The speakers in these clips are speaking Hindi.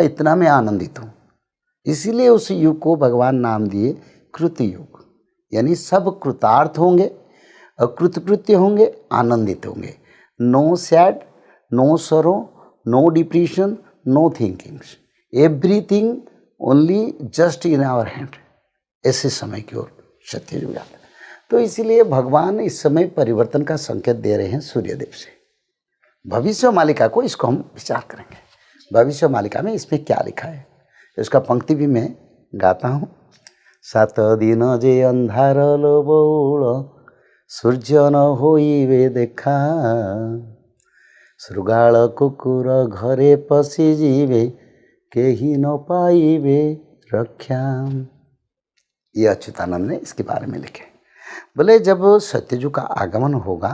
इतना मैं आनंदित हूँ। इसीलिए उस युग को भगवान नाम दिए कृत युग, यानी सब कृतार्थ होंगे, कृतकृत्य होंगे, आनंदित होंगे। No sad, no sorrow, no depression, no thinkings, everything only just in our hand. ऐसे समय की ओर सत्ययुग आता है। तो इसीलिए भगवान इस समय परिवर्तन का संकेत दे रहे हैं सूर्यदेव से। भविष्य मालिका को इसको हम विचार करेंगे। भविष्य मालिका में इसमें क्या लिखा है, इसका पंक्ति भी मैं गाता हूँ। 7 दिन जे अंधार लो बौल, सूर्य न होइबे देखा, ଶୃଗାଳ କୁକୁର ଘରେ ପଶିଯିବେ, କେହି न पाइबे रक्षा। ये अच्युतानंद ने इसके बारे में लिखे। बोले जब सत्ययुग का आगमन होगा,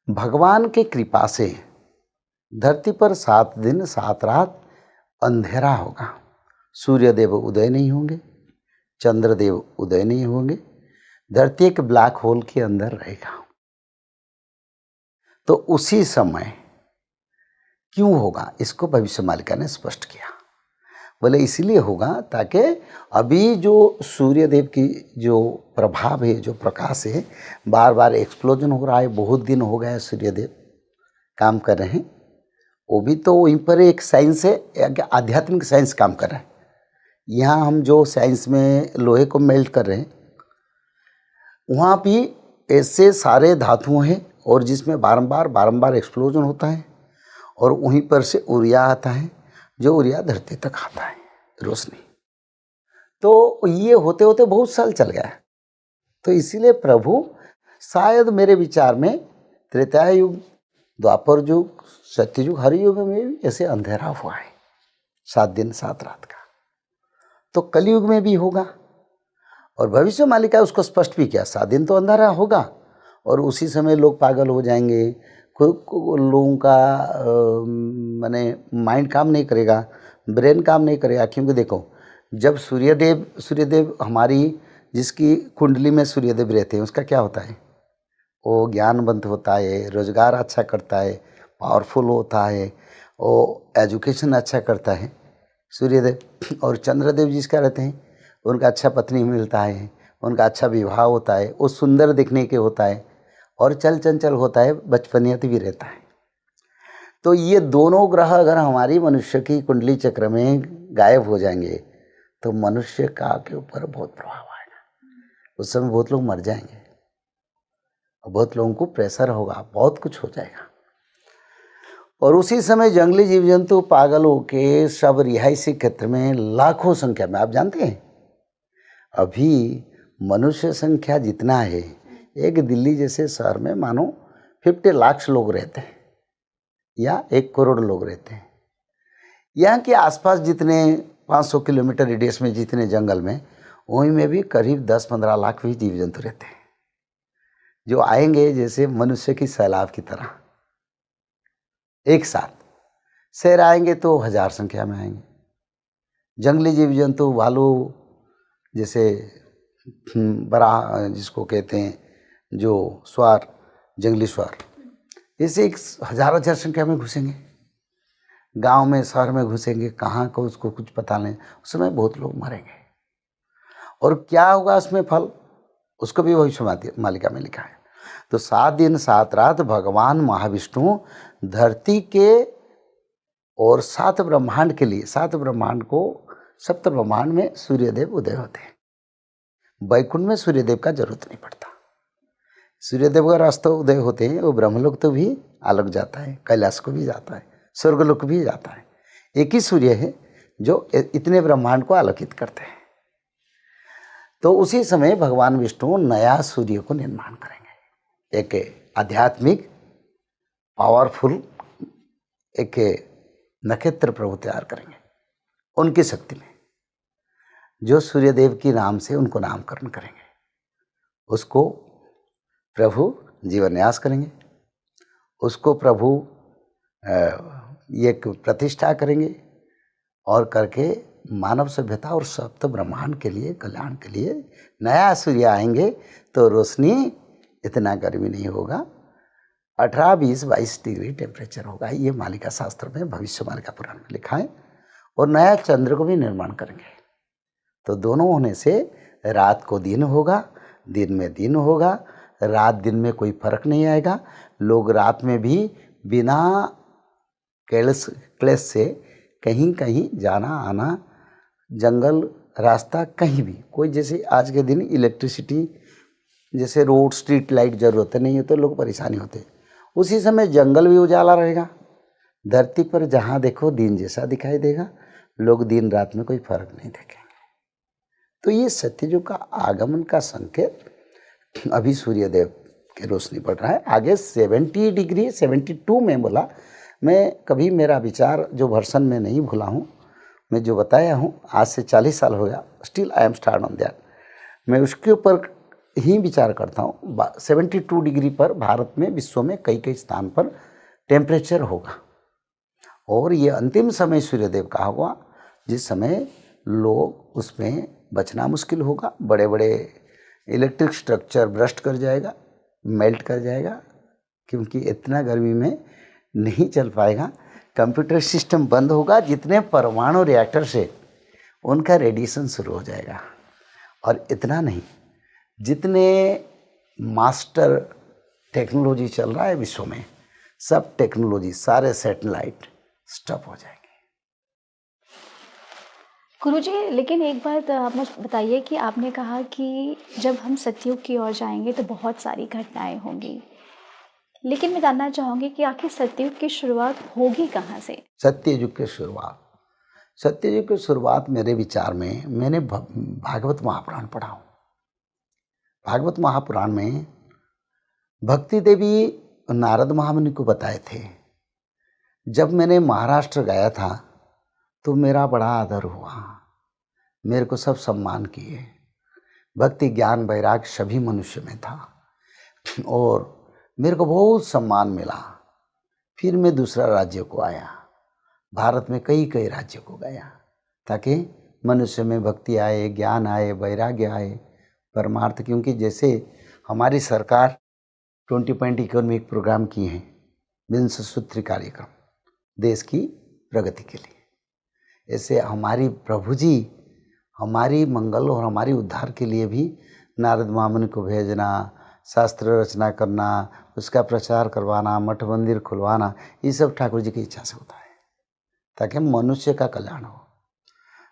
भगवान की कृपा से धरती पर 7 दिन 7 रात अंधेरा होगा। सूर्यदेव उदय नहीं होंगे, चंद्रदेव उदय नहीं होंगे, धरती एक ब्लैक होल के अंदर रहेगा। तो उसी समय क्यों होगा, इसको भविष्य मालिका ने स्पष्ट किया। बोले इसलिए होगा ताकि अभी जो सूर्यदेव की जो प्रभाव है, जो प्रकाश है, बार बार एक्सप्लोजन हो रहा है। बहुत दिन हो गए सूर्यदेव काम कर रहे हैं। वो भी तो वहीं पर एक साइंस है, आध्यात्मिक साइंस काम कर रहा है। यहाँ हम जो साइंस में लोहे को मेल्ट कर रहे हैं, वहाँ भी ऐसे सारे धातुओं हैं और जिसमें बारंबार एक्सप्लोजन होता है और वहीं पर से ऊर्जा आता है, जो ऊर्जा धरती तक आता है, रोशनी। तो ये होते होते बहुत साल चल गया। तो इसीलिए प्रभु शायद मेरे विचार में त्रेता युग, द्वापर युग, सत्ययुग, हर युग में भी ऐसे अंधेरा हुआ है 7 दिन 7 रात का। तो कलयुग में भी होगा। और भविष्य मालिका उसको स्पष्ट भी किया, 7 दिन तो अंधेरा होगा और उसी समय लोग पागल हो जाएंगे, लोगों का माने माइंड काम नहीं करेगा, ब्रेन काम नहीं करेगा। क्योंकि देखो, जब सूर्यदेव हमारी जिसकी कुंडली में सूर्यदेव रहते हैं, उसका क्या होता है, वो ज्ञानवंत होता है, रोजगार अच्छा करता है, पावरफुल होता है, वो एजुकेशन अच्छा करता है सूर्यदेव। और चंद्रदेव जिसका रहते हैं, उनका अच्छा पत्नी मिलता है, उनका अच्छा विवाह होता है, वो सुंदर दिखने के होता है और चल चंचल होता है, बचपनियत भी रहता है। तो ये दोनों ग्रह अगर हमारी मनुष्य की कुंडली चक्र में गायब हो जाएंगे तो मनुष्य का के ऊपर बहुत प्रभाव आएगा। उस समय बहुत लोग मर जाएंगे, बहुत लोगों को प्रेशर होगा, बहुत कुछ हो जाएगा। और उसी समय जंगली जीव जंतु पागल होके सब रिहायशी क्षेत्र में लाखों संख्या में, आप जानते हैं अभी मनुष्य संख्या जितना है, एक दिल्ली जैसे शहर में मानो 50 लाख लोग रहते हैं या 1 करोड़ लोग रहते हैं। यहाँ के आसपास जितने 500 किलोमीटर रेडियस में जितने जंगल में, वहीं में भी करीब 10-15 लाख भी जीव जंतु रहते हैं, जो आएंगे जैसे मनुष्य की सैलाब की तरह एक साथ। शेर आएंगे तो 1000 संख्या में आएंगे। जंगली जीव जंतु भालू जैसे बड़ा जिसको कहते हैं, जो स्वार, जंगली स्वार, ऐसे 1000 संख्या में घुसेंगे, गांव में शहर में घुसेंगे, कहाँ को उसको कुछ पता नहीं। उस समय बहुत लोग मरेंगे। और क्या होगा उसमें फल, उसको भी भविष्य मालिका में लिखा है। तो 7 दिन 7 रात भगवान महाविष्णु धरती के और 7 ब्रह्मांड के लिए, 7 ब्रह्मांड को, 7 ब्रह्मांड में सूर्यदेव उदय होते हैं। वैकुंठ में सूर्यदेव का जरूरत नहीं पड़ता। सूर्यदेव का रास्ता उदय होते हैं, वो ब्रह्मलोक तो भी आलोक जाता है, कैलाश को भी जाता है, स्वर्गलोक भी जाता है। एक ही सूर्य है जो इतने ब्रह्मांड को आलोकित करते हैं। तो उसी समय भगवान विष्णु नया सूर्य को निर्माण करेंगे, एक आध्यात्मिक पावरफुल एक नक्षत्र प्रभु तैयार करेंगे उनकी शक्ति में, जो सूर्यदेव की नाम से उनको नामकरण करेंगे। उसको प्रभु जीवन्यास करेंगे, उसको प्रभु एक प्रतिष्ठा करेंगे और करके मानव सभ्यता और सप्त ब्रह्मांड के लिए, कल्याण के लिए नया सूर्य आएंगे। तो रोशनी, इतना गर्मी नहीं होगा, 18, 20, 22 डिग्री टेम्परेचर होगा। ये मालिका शास्त्र में, भविष्य मालिका पुराण में लिखा है। और नया चंद्र को भी निर्माण करेंगे। तो दोनों होने से रात को दिन होगा, दिन में दिन होगा, रात दिन में कोई फर्क नहीं आएगा। लोग रात में भी बिना क्लेश से कहीं कहीं जाना आना, जंगल रास्ता कहीं भी, कोई जैसे आज के दिन इलेक्ट्रिसिटी जैसे रोड स्ट्रीट लाइट ज़रूरत नहीं है तो लोग परेशानी होते, उसी समय जंगल भी उजाला रहेगा। धरती पर जहाँ देखो दिन जैसा दिखाई देगा, लोग दिन रात में कोई फर्क नहीं देखेंगे। तो ये सत्ययुग का आगमन का संकेत अभी सूर्यदेव की रोशनी पड़ रहा है। आगे 70 डिग्री 72 में बोला, मैं कभी मेरा विचार जो वर्षन में नहीं भूला हूँ, मैं जो बताया हूँ आज से 40 साल हो गया, still I am start on that. मैं उसके ऊपर ही विचार करता हूँ। 72 डिग्री पर भारत में, विश्व में कई कई स्थान पर टेम्परेचर होगा और ये अंतिम समय सूर्यदेव का होगा जिस समय लोग उसमें बचना मुश्किल होगा। बड़े बड़े इलेक्ट्रिक स्ट्रक्चर ब्रस्ट कर जाएगा, मेल्ट कर जाएगा, क्योंकि इतना गर्मी में नहीं चल पाएगा। कंप्यूटर सिस्टम बंद होगा, जितने परमाणु रिएक्टर से उनका रेडिएशन शुरू हो जाएगा। और इतना नहीं, जितने मास्टर टेक्नोलॉजी चल रहा है विश्व में, सब टेक्नोलॉजी, सारे सैटेलाइट स्टॉप हो जाएंगे। गुरुजी, लेकिन एक बात आप मुझे बताइए कि आपने कहा कि जब हम सतयुग की ओर जाएंगे तो बहुत सारी घटनाएं होंगी, लेकिन मैं जानना चाहूँगी कि आखिर सतयुग की शुरुआत होगी कहाँ से? सत्ययुग की शुरुआत मेरे विचार में, मैंने भागवत महापुराण पढ़ा हूँ। भागवत महापुराण में भक्ति देवी नारद महामुनि को बताए थे। जब मैंने महाराष्ट्र गया था तो मेरा बड़ा आदर हुआ, मेरे को सब सम्मान किए। भक्ति ज्ञान वैराग्य सभी मनुष्य में था और मेरे को बहुत सम्मान मिला। फिर मैं दूसरा राज्य को आया, भारत में कई कई राज्यों को गया, ताकि मनुष्य में भक्ति आए, ज्ञान आए, वैराग्य आए, परमार्थ। क्योंकि जैसे हमारी सरकार 20 पॉइंट इकोनॉमिक प्रोग्राम की है, विंश सूत्री कार्यक्रम देश की प्रगति के लिए, ऐसे हमारी प्रभु जी हमारी मंगल और हमारी उद्धार के लिए भी नारद महामुनि को भेजना, शास्त्र रचना करना, उसका प्रचार करवाना, मठ मंदिर खुलवाना, ये सब ठाकुर जी की इच्छा से होता है ताकि मनुष्य का कल्याण हो।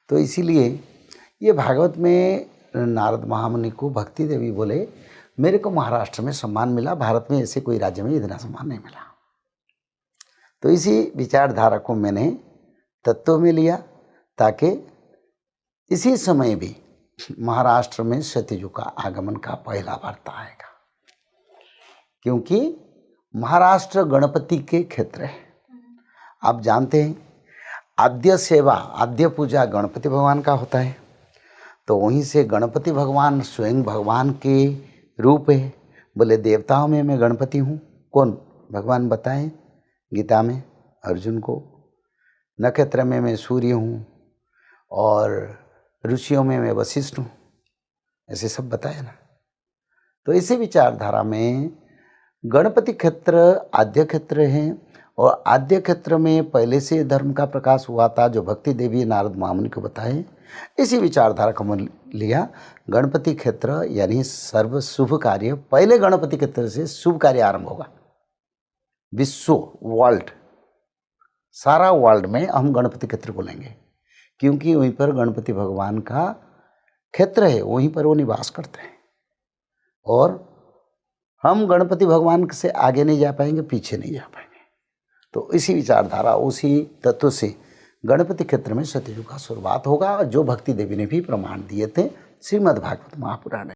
तो इसीलिए ये भागवत में नारद महामुनि को भक्ति देवी बोले, मेरे को महाराष्ट्र में सम्मान मिला, भारत में ऐसे कोई राज्य में इतना सम्मान नहीं मिला। तो इसी विचारधारा को मैंने तत्व में लिया, ताकि इसी समय भी महाराष्ट्र में सत्ययुग का आगमन का पहला वार्ता आएगा। क्योंकि महाराष्ट्र गणपति के क्षेत्र है। आप जानते हैं आद्य सेवा, आद्य पूजा गणपति भगवान का होता है। तो वहीं से गणपति भगवान स्वयं भगवान के रूप है। बोले देवताओं में मैं गणपति हूँ। कौन? भगवान बताएं गीता में अर्जुन को। नक्षत्र में मैं सूर्य हूँ और ऋषियों में मैं वशिष्ठ हूँ, ऐसे सब बताया ना। तो इसी विचारधारा में गणपति क्षेत्र आद्य क्षेत्र है और आद्य क्षेत्र में पहले से धर्म का प्रकाश हुआ था, जो भक्ति देवी नारद महामुनि को बताए। इसी विचारधारा को मैं लिया। गणपति क्षेत्र यानी सर्व शुभ कार्य, पहले गणपति क्षेत्र से शुभ कार्य आरंभ होगा। विश्व वर्ल्ड, सारा वर्ल्ड में हम गणपति क्षेत्र को लेंगे, क्योंकि वहीं पर गणपति भगवान का क्षेत्र है, वहीं पर वो निवास करते हैं। और हम गणपति भगवान से आगे नहीं जा पाएंगे, पीछे नहीं जा पाएंगे। तो इसी विचारधारा, उसी तत्व से गणपति क्षेत्र में सत्ययुग का शुरुआत होगा, जो भक्ति देवी ने भी प्रमाण दिए थे श्रीमद् भागवत महापुराण।